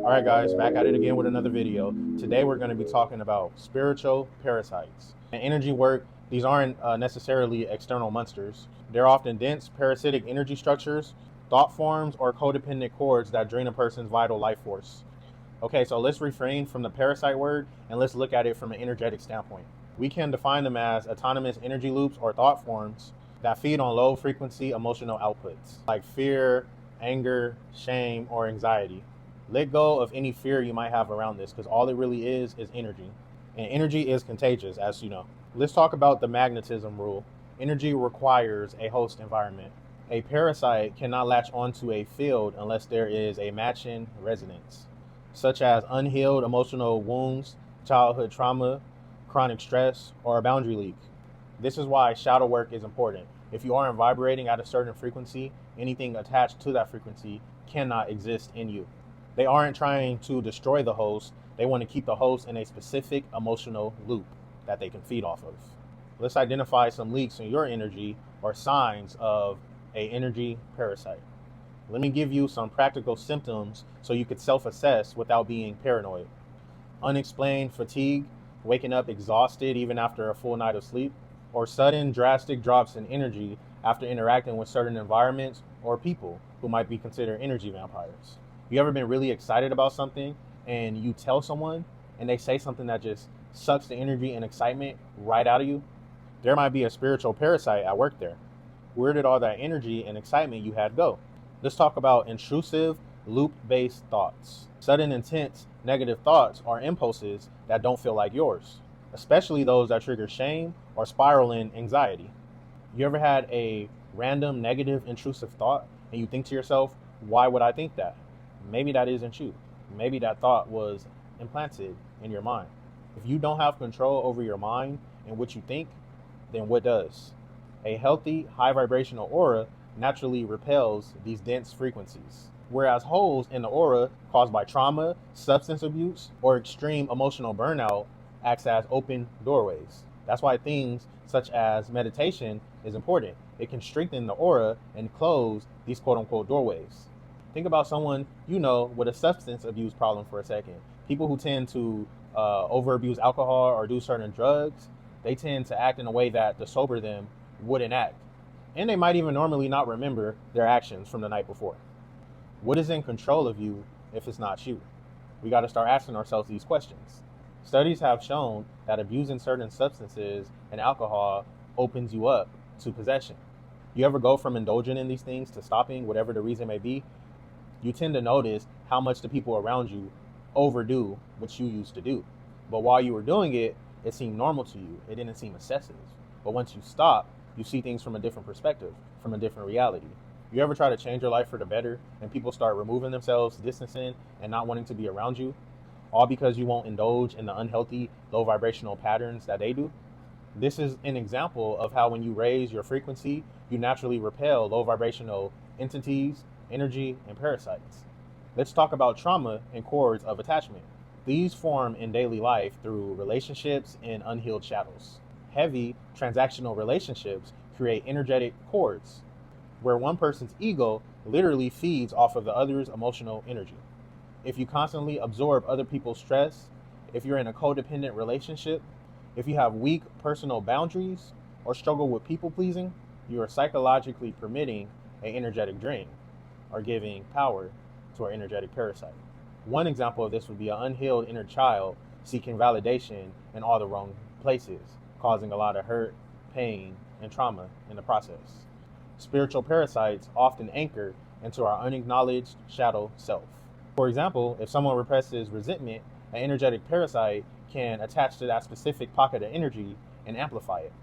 All right, guys, back at it again with another video. Today we're going to be talking about spiritual parasites. In energy work, these aren't necessarily external monsters. They're often dense, parasitic energy structures, thought forms, or codependent cords that drain a person's vital life force. Okay, so let's refrain from the parasite word and let's look at it from an energetic standpoint. We can define them as autonomous energy loops or thought forms that feed on low frequency emotional outputs like fear, anger, shame, or anxiety. Let go of any fear you might have around this because all it really is energy. And energy is contagious, as you know. Let's talk about the magnetism rule. Energy requires a host environment. A parasite cannot latch onto a field unless there is a matching resonance, such as unhealed emotional wounds, childhood trauma, chronic stress, or a boundary leak. This is why shadow work is important. If you aren't vibrating at a certain frequency, anything attached to that frequency cannot exist in you. They aren't trying to destroy the host. They want to keep the host in a specific emotional loop that they can feed off of. Let's identify some leaks in your energy or signs of an energy parasite. Let me give you some practical symptoms so you could self-assess without being paranoid. Unexplained fatigue, waking up exhausted even after a full night of sleep, or sudden drastic drops in energy after interacting with certain environments or people who might be considered energy vampires. You ever been really excited about something and you tell someone and they say something that just sucks the energy and excitement right out of you? There might be a spiritual parasite at work there. Where did all that energy and excitement you had go? Let's talk about intrusive, loop-based thoughts. Sudden, intense, negative thoughts are impulses that don't feel like yours, especially those that trigger shame or spiral in anxiety. You ever had a random negative, intrusive thought and you think to yourself, why would I think that? Maybe that isn't you. Maybe that thought was implanted in your mind. If you don't have control over your mind and what you think, then what does? A healthy, high vibrational aura naturally repels these dense frequencies, whereas holes in the aura caused by trauma, substance abuse, or extreme emotional burnout acts as open doorways. That's why things such as meditation is important. It can strengthen the aura and close these quote-unquote doorways. Think about someone you know with a substance abuse problem for a second. People who tend to overabuse alcohol or do certain drugs, they tend to act in a way that the sober them wouldn't act. And they might even normally not remember their actions from the night before. What is in control of you if it's not you? We got to start asking ourselves these questions. Studies have shown that abusing certain substances and alcohol opens you up to possession. You ever go from indulging in these things to stopping, whatever the reason may be? You tend to notice how much the people around you overdo what you used to do. But while you were doing it, it seemed normal to you. It didn't seem excessive. But once you stop, you see things from a different perspective, from a different reality. You ever try to change your life for the better and people start removing themselves, distancing, and not wanting to be around you? All because you won't indulge in the unhealthy, low vibrational patterns that they do? This is an example of how when you raise your frequency, you naturally repel low vibrational entities, energy, and parasites. Let's talk about trauma and cords of attachment. These form in daily life through relationships and unhealed shadows. Heavy transactional relationships create energetic cords, where one person's ego literally feeds off of the other's emotional energy. If you constantly absorb other people's stress, if you're in a codependent relationship, if you have weak personal boundaries, or struggle with people pleasing, you are psychologically permitting an energetic drain, or giving power to our energetic parasite. One example of this would be an unhealed inner child seeking validation in all the wrong places, causing a lot of hurt, pain, and trauma in the process. Spiritual parasites often anchor into our unacknowledged shadow self. For example, if someone represses resentment, an energetic parasite can attach to that specific pocket of energy and amplify it.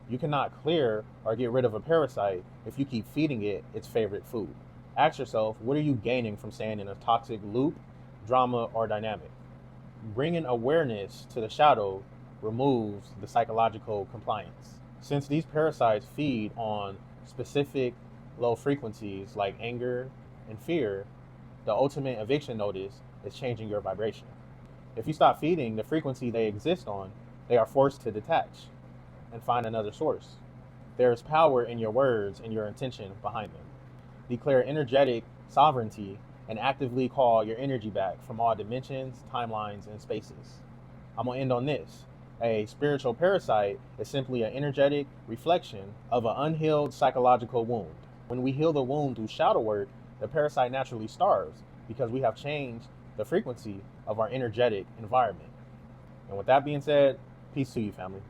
You cannot clear or get rid of a parasite if you keep feeding it its favorite food. Ask yourself, what are you gaining from staying in a toxic loop, drama, or dynamic? Bringing awareness to the shadow removes the psychological compliance. Since these parasites feed on specific low frequencies like anger and fear, the ultimate eviction notice is changing your vibration. If you stop feeding the frequency they exist on, they are forced to detach and find another source. There is power in your words and your intention behind them. Declare energetic sovereignty and actively call your energy back from all dimensions, timelines, and spaces. I'm going to end on this. A spiritual parasite is simply an energetic reflection of an unhealed psychological wound. When we heal the wound through shadow work, the parasite naturally starves because we have changed the frequency of our energetic environment. And with that being said, peace to you, family.